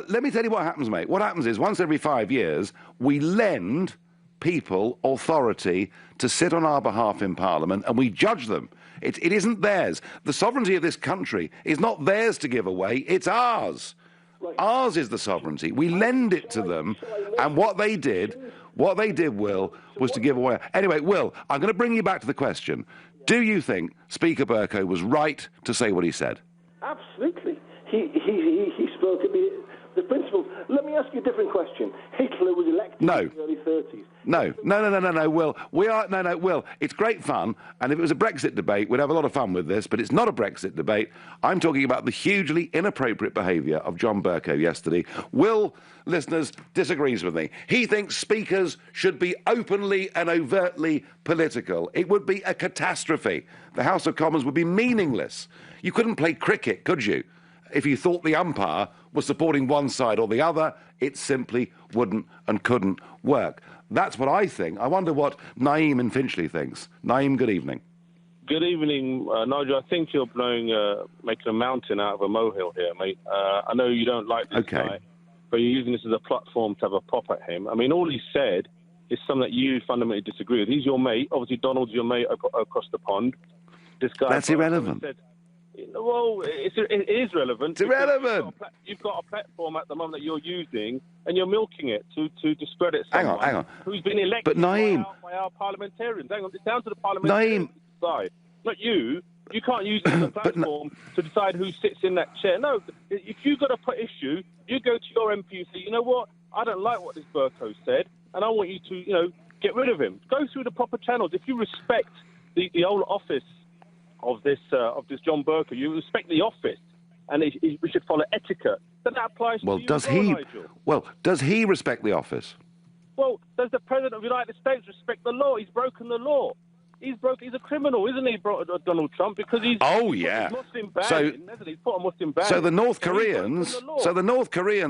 Speaker 1: let me tell you what happens, mate. What happens is, once every 5 years, we lend people authority to sit on our behalf in Parliament, and we judge them. It isn't theirs. The sovereignty of this country is not theirs to give away, it's ours. Right. Ours is the sovereignty. We lend it to them, and what they did, Will, was to give away. Anyway, Will, I'm going to bring you back to the question. Do you think Speaker Bercow was right to say what he said?
Speaker 12: Absolutely. He spoke at the principles. Let me ask you a different question. Hitler was elected in the early 30s.
Speaker 1: No, Will. Will. It's great fun, and if it was a Brexit debate, we'd have a lot of fun with this, but it's not a Brexit debate. I'm talking about the hugely inappropriate behaviour of John Bercow yesterday. Will, listeners, disagrees with me. He thinks speakers should be openly and overtly political. It would be a catastrophe. The House of Commons would be meaningless. You couldn't play cricket, could you? If you thought the umpire was supporting one side or the other, it simply wouldn't and couldn't work. That's what I think. I wonder what Naeem in Finchley thinks. Naeem, good evening.
Speaker 13: Good evening, Nigel. I think you're making a mountain out of a molehill here, mate. I know you don't like this guy, but you're using this as a platform to have a pop at him. I mean, all he said is something that you fundamentally disagree with. He's your mate. Obviously, Donald's your mate across the pond. This guy.
Speaker 1: That's irrelevant.
Speaker 13: Well, it is relevant.
Speaker 1: It's irrelevant.
Speaker 13: You've got a platform at the moment that you're using, and you're milking it to discredit someone
Speaker 1: hang on.
Speaker 13: who's been elected
Speaker 1: but Naeem,
Speaker 13: by our parliamentarians. Hang on, it's down to the parliamentarians to decide. Not you. You can't use it as a platform to decide who sits in that chair. No, if you've got a issue, you go to your MP and say, you know what, I don't like what this Bercow said, and I want you to, get rid of him. Go through the proper channels. If you respect the old office of this John Bercow, you respect the office, and we should follow etiquette. Then that applies to you as well, Nigel.
Speaker 1: Well, does he respect the office?
Speaker 13: Well, does the President of the United States respect the law? He's broken the law. He's a criminal, isn't he, Donald Trump? Because he's Muslim ban, hasn't he? He's put a Muslim ban.
Speaker 1: So the North Koreans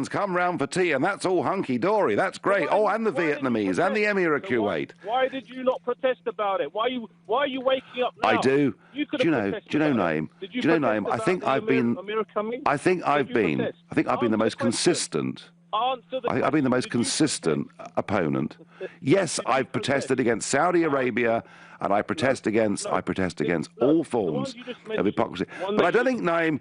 Speaker 1: come round for tea, and that's all hunky dory. That's great. And the Vietnamese and the Emir of Kuwait.
Speaker 13: Why did you not protest about it? Why are you waking up now?
Speaker 1: I do.
Speaker 13: Do
Speaker 1: you know, Naeem? Do you know, Naeem? I think I've been the most consistent. I've been the most consistent opponent. Yes, I've protested against Saudi Arabia, and I protest against all forms of hypocrisy. But I don't think, Naeem,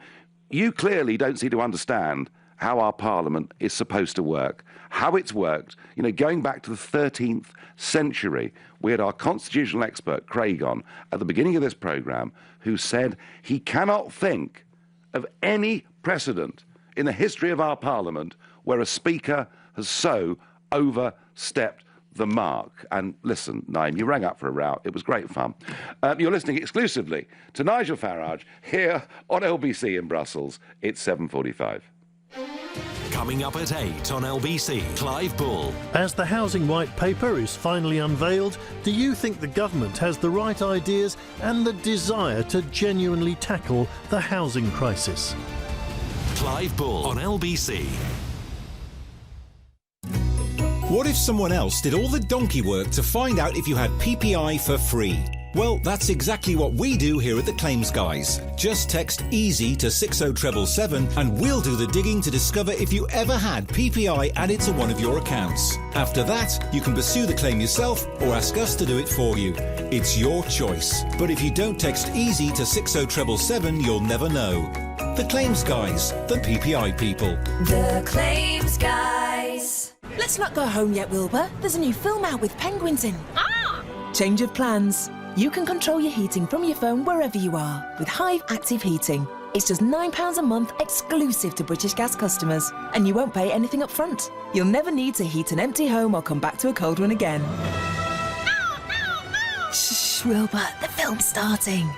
Speaker 1: you clearly don't seem to understand how our Parliament is supposed to work, how it's worked. Going back to the 13th century, we had our constitutional expert, Craig, on at the beginning of this programme, who said he cannot think of any precedent in the history of our Parliament where a speaker has so overstepped the mark. And listen, Naeem, you rang up for a row. It was great fun. You're listening exclusively to Nigel Farage here on LBC in Brussels. It's 7:45.
Speaker 7: Coming up at 8 on LBC, Clive Bull.
Speaker 14: As the Housing White Paper is finally unveiled, do you think the government has the right ideas and the desire to genuinely tackle the housing crisis?
Speaker 7: Clive Bull on LBC.
Speaker 15: What if someone else did all the donkey work to find out if you had PPI for free? Well, that's exactly what we do here at the Claims Guys. Just text EASY to 60777 and we'll do the digging to discover if you ever had PPI added to one of your accounts. After that, you can pursue the claim yourself or ask us to do it for you. It's your choice. But if you don't text EASY to 60777, you'll never know. The Claims Guys, the PPI people.
Speaker 16: The Claims Guys. Let's not go home yet, Wilbur. There's a new film out with penguins in. Change of plans. You can control your heating from your phone wherever you are with Hive Active Heating. It's just £9 a month exclusive to British Gas customers, and you won't pay anything up front. You'll never need to heat an empty home or come back to a cold one again. Shh, Wilbur, the film's starting.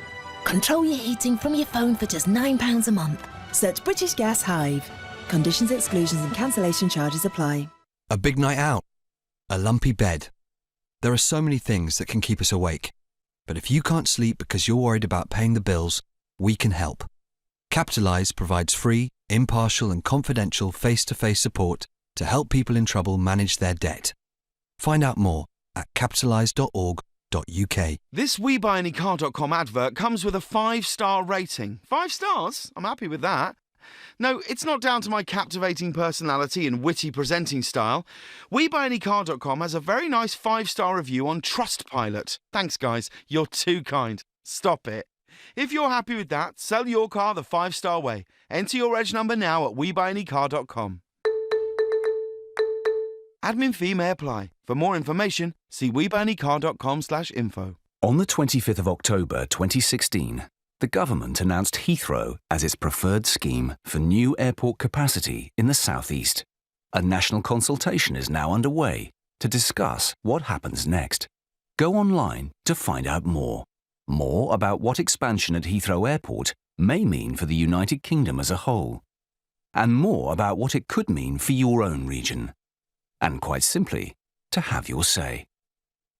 Speaker 16: Control your heating from your phone for just £9 a month. Search British Gas Hive. Conditions, exclusions and cancellation charges apply.
Speaker 2: A big night out, a lumpy bed. There are so many things that can keep us awake. But if you can't sleep because you're worried about paying the bills, we can help. Capitalise provides free, impartial and confidential face-to-face support to help people in trouble manage their debt. Find out more at capitalise.org.uk.
Speaker 18: This WeBuyAnyCar.com advert comes with a 5-star rating. 5 stars? I'm happy with that. No, it's not down to my captivating personality and witty presenting style. WeBuyAnyCar.com has a very nice 5-star review on Trustpilot. Thanks, guys. You're too kind. Stop it. If you're happy with that, sell your car the 5-star way. Enter your reg number now at WeBuyAnyCar.com. Admin fee may apply. For more information, see WeBuyAnyCar.com/info.
Speaker 19: On the 25th of October 2016, the government announced Heathrow as its preferred scheme for new airport capacity in the southeast. A national consultation is now underway to discuss what happens next. Go online to find out more. More about what expansion at Heathrow Airport may mean for the United Kingdom as a whole. And more about what it could mean for your own region. And quite simply, to have your say.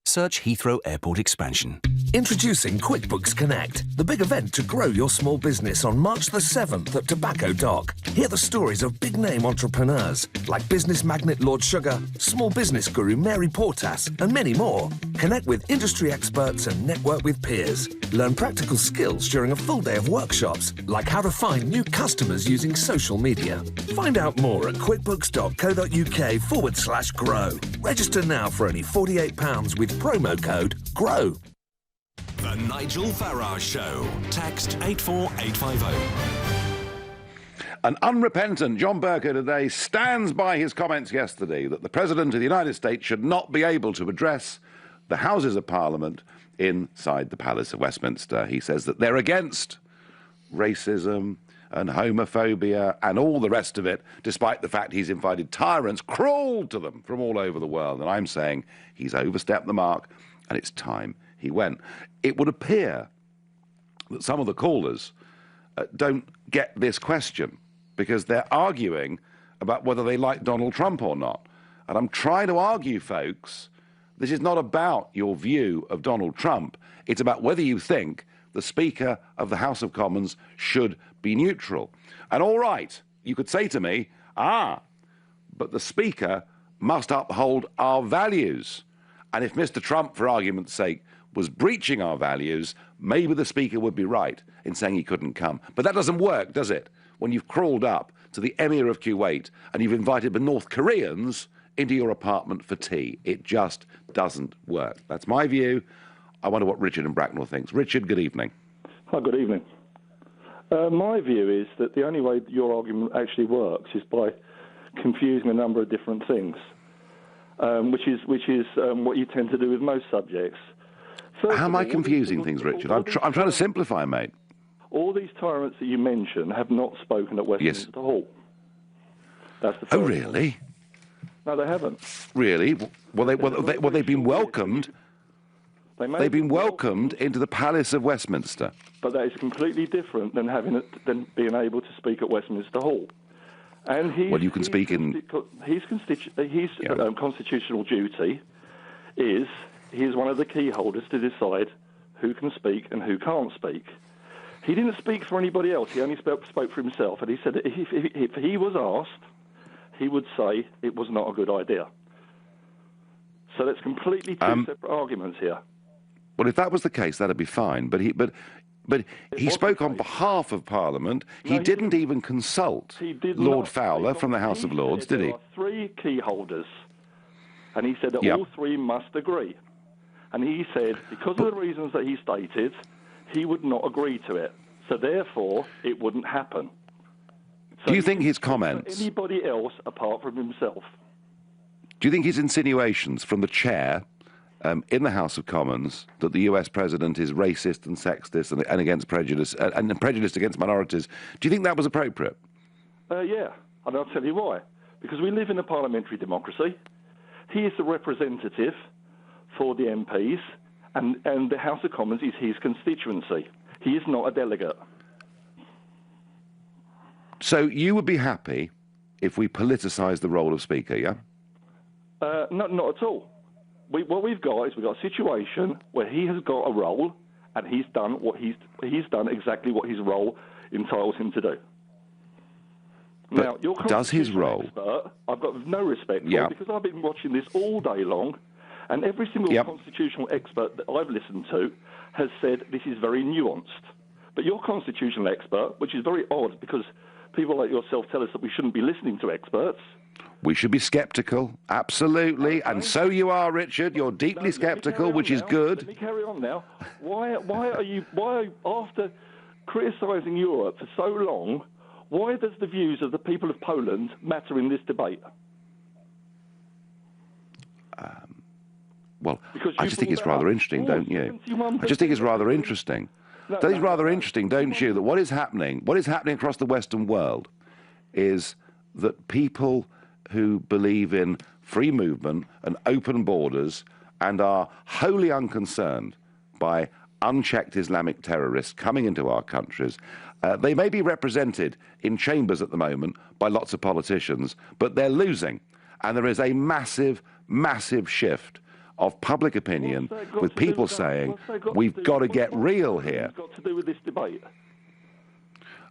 Speaker 19: Search Heathrow Airport expansion.
Speaker 20: Introducing QuickBooks Connect, the big event to grow your small business on March the 7th at Tobacco Dock. Hear the stories of big-name entrepreneurs like business magnate Lord Sugar, small business guru Mary Portas, and many more. Connect with industry experts and network with peers. Learn practical skills during a full day of workshops, like how to find new customers using social media. Find out more at quickbooks.co.uk/grow. Register now for only £48 with promo code GROW.
Speaker 7: The Nigel Farage Show. Text 84850.
Speaker 1: An unrepentant John Bercow today stands by his comments yesterday that the President of the United States should not be able to address the Houses of Parliament inside the Palace of Westminster. He says that they're against racism and homophobia and all the rest of it, despite the fact he's invited tyrants, crawled to them from all over the world. And I'm saying he's overstepped the mark, and it's time he went. It would appear that some of the callers don't get this question because they're arguing about whether they like Donald Trump or not. And I'm trying to argue, folks, this is not about your view of Donald Trump. It's about whether you think the Speaker of the House of Commons should be neutral. And all right, you could say to me, but the Speaker must uphold our values. And if Mr. Trump, for argument's sake, was breaching our values, maybe the Speaker would be right in saying he couldn't come. But that doesn't work, does it? When you've crawled up to the Emir of Kuwait and you've invited the North Koreans into your apartment for tea. It just doesn't work. That's my view. I wonder what Richard in Bracknell thinks. Richard, good evening.
Speaker 21: Hi, good evening. My view is that the only way your argument actually works is by confusing a number of different things, which is what you tend to do with most subjects.
Speaker 1: How am I confusing things, Richard? I'm trying to simplify, mate.
Speaker 21: All these tyrants that you mention have not spoken at Westminster Hall. That's the first
Speaker 1: Oh, really?
Speaker 21: No, they haven't.
Speaker 1: Really? Well, they've been welcomed. They've been welcomed into the Palace of Westminster.
Speaker 21: But that is completely different than being able to speak at Westminster Hall. And
Speaker 1: you can speak in.
Speaker 21: His constitutional duty is he is one of the key holders to decide who can speak and who can't speak. He didn't speak for anybody else. He only spoke for himself. And he said that if he was asked, he would say it was not a good idea. So that's completely two separate arguments here.
Speaker 1: Well, if that was the case, that'd be fine. But he spoke on behalf of Parliament. He didn't even consult Lord Fowler from the House of Lords, did he?
Speaker 21: There are three key holders, and he said that all three must agree. And he said, because of the reasons that he stated, he would not agree to it. So therefore, it wouldn't happen.
Speaker 1: Do you think his comments...
Speaker 21: Anybody else apart from himself.
Speaker 1: Do you think his insinuations from the chair in the House of Commons that the US president is racist and sexist and against prejudice and prejudiced against minorities, do you think that was appropriate?
Speaker 21: Yeah, and I'll tell you why. Because we live in a parliamentary democracy. He is the representative for the MPs, and the House of Commons is his constituency. He is not a delegate.
Speaker 1: So you would be happy if we politicised the role of Speaker, yeah?
Speaker 21: Not at all. What we've got is a situation where he has got a role, and he's done exactly what his role entitles him to do.
Speaker 1: But
Speaker 21: now, your
Speaker 1: does his role?
Speaker 21: Expert, I've got no respect for because I've been watching this all day long, and every single constitutional expert that I've listened to has said this is very nuanced. But your constitutional expert, which is very odd because people like yourself tell us that we shouldn't be listening to experts.
Speaker 1: We should be sceptical, absolutely, and so you are, Richard. You're deeply sceptical, which is good.
Speaker 21: Let me carry on now. Why after criticising Europe for so long, why does the views of the people of Poland matter in this debate?
Speaker 1: Well, I just think it's rather interesting, don't you? I just think it's rather interesting. I think it's rather interesting, don't you, that what is happening across the Western world is that people who believe in free movement and open borders and are wholly unconcerned by unchecked Islamic terrorists coming into our countries, they may be represented in chambers at the moment by lots of politicians, but they're losing. And there is a massive, massive shift of public opinion with people saying, we've got to get real here.
Speaker 21: What's that got to do with this debate?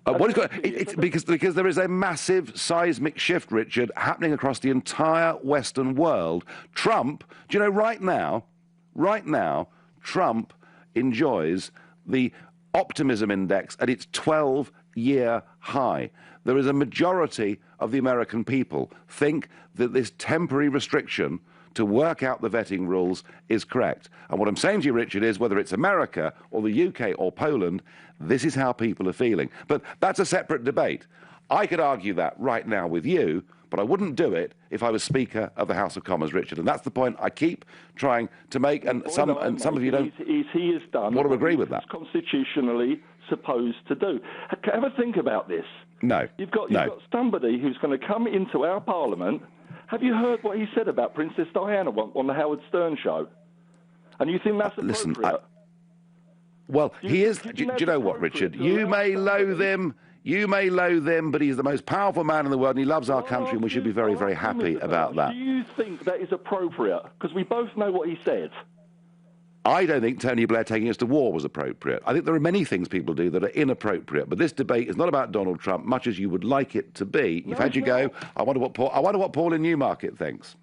Speaker 1: It's because there is a massive seismic shift, Richard, happening across the entire Western world. Trump, do you know, right now, Trump enjoys the optimism index at its 12-year high. There is a majority of the American people think that this temporary restriction to work out the vetting rules is correct. And what I'm saying to you, Richard, is whether it's America or the UK or Poland, this is how people are feeling. But that's a separate debate. I could argue that right now with you, but I wouldn't do it if I was Speaker of the House of Commons, Richard. And that's the point I keep trying to make, and some of you don't
Speaker 21: he has done
Speaker 1: want to agree with that.
Speaker 21: Constitutionally supposed to do. Have a think about this.
Speaker 1: No.
Speaker 21: You've got somebody who's going to come into our Parliament. Have you heard what he said about Princess Diana on the Howard Stern show? And you think that's appropriate?
Speaker 1: He is. Do you know what, Richard? You may loathe him, but he's the most powerful man in the world, and he loves our country, and we should be very, very happy about that.
Speaker 21: Do you think that is appropriate? Because we both know what he said.
Speaker 1: I don't think Tony Blair taking us to war was appropriate. I think there are many things people do that are inappropriate, but this debate is not about Donald Trump, much as you would like it to be. You've had your go. I wonder what Paul in Newmarket thinks.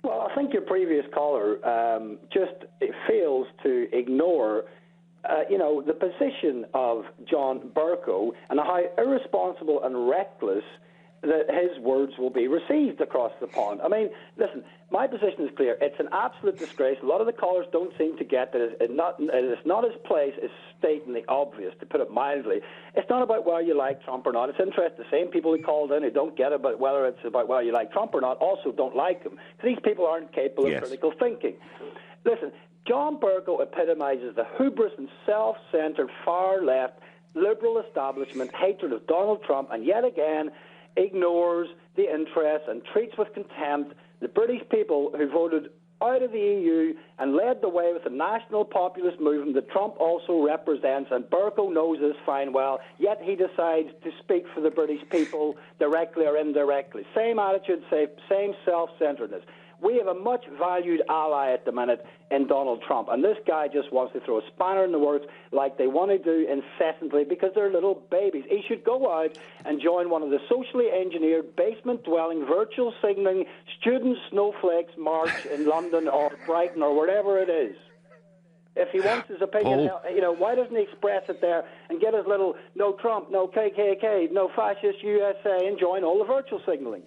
Speaker 3: Well, I think your previous caller it fails to ignore the position of John Bercow and how irresponsible and reckless that his words will be received across the pond. I mean, listen, my position is clear. It's an absolute disgrace. A lot of the callers don't seem to get that it's not his place is stating the obvious, to put it mildly. It's not about whether you like Trump or not. It's interesting. The same people who called in who don't get about whether it's about whether you like Trump or not also don't like him. Because these people aren't capable of critical thinking. Listen, John Bercow epitomizes the hubris and self-centered far-left liberal establishment hatred of Donald Trump, and yet again ignores the interests and treats with contempt the British people who voted out of the EU and led the way with the national populist movement that Trump also represents, and Bercow knows this fine well, yet he decides to speak for the British people directly or indirectly. Same attitude, same self-centeredness. We have a much valued ally at the minute in Donald Trump, and this guy just wants to throw a spanner in the works like they want to do incessantly because they're little babies. He should go out and join one of the socially engineered, basement-dwelling, virtual signalling student snowflakes march in London or Brighton or wherever it is. If he wants his opinion, why doesn't he express it there and get his little no Trump, no KKK, no fascist USA and join all the virtual signalling?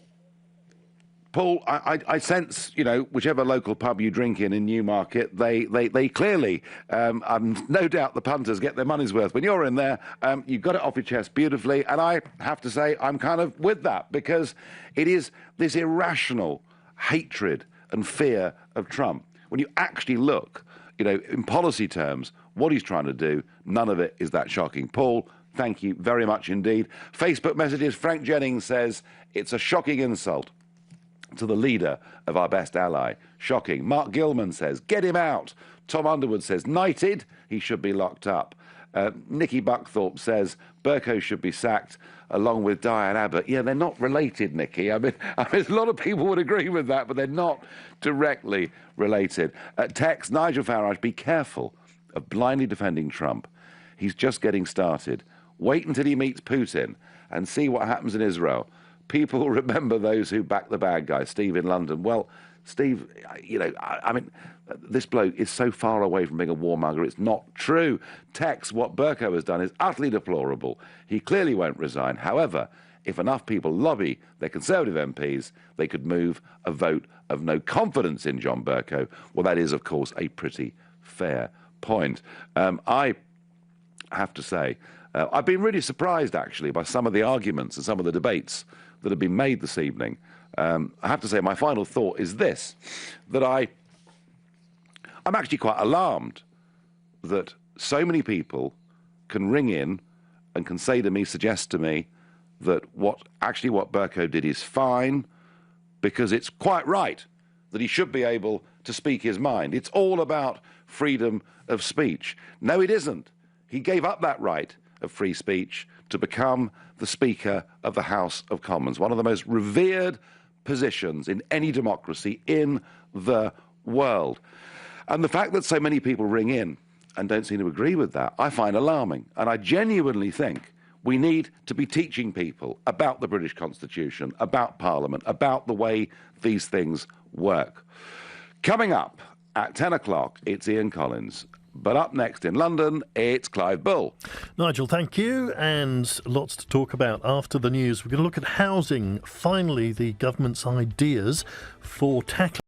Speaker 1: Paul, I sense, whichever local pub you drink in Newmarket, they clearly, no doubt the punters get their money's worth. When you're in there, you've got it off your chest beautifully, and I have to say I'm kind of with that, because it is this irrational hatred and fear of Trump. When you actually look, in policy terms, what he's trying to do, none of it is that shocking. Paul, thank you very much indeed. Facebook messages, Frank Jennings says, it's a shocking insult to the leader of our best ally. Shocking. Mark Gilman says, get him out. Tom Underwood says, knighted, he should be locked up. Nicky Buckthorpe says Bercow should be sacked along with Diane Abbott. Yeah, they're not related, Nicky. I mean, a lot of people would agree with that, but they're not directly related. Text, Nigel Farage, be careful of blindly defending Trump. He's just getting started. Wait until he meets Putin and see what happens in Israel. People remember those who back the bad guy. Steve in London. Well, Steve, I mean, this bloke is so far away from being a warmonger, it's not true. Tex, what Bercow has done is utterly deplorable. He clearly won't resign. However, if enough people lobby their Conservative MPs, they could move a vote of no confidence in John Bercow. Well, that is, of course, a pretty fair point. I have to say, I've been really surprised, actually, by some of the arguments and some of the debates that have been made this evening. I have to say, my final thought is this, that I'm actually quite alarmed that so many people can ring in and can say to me, suggest to me, that what Bercow did is fine, because it's quite right that he should be able to speak his mind. It's all about freedom of speech. No, it isn't. He gave up that right of free speech to become the Speaker of the House of Commons, one of the most revered positions in any democracy in the world. And the fact that so many people ring in and don't seem to agree with that, I find alarming. And I genuinely think we need to be teaching people about the British Constitution, about Parliament, about the way these things work. Coming up at 10 o'clock, it's Ian Collins. But up next in London, it's Clive Bull.
Speaker 14: Nigel, thank you. And lots to talk about after the news. We're going to look at housing. Finally, the government's ideas for tackling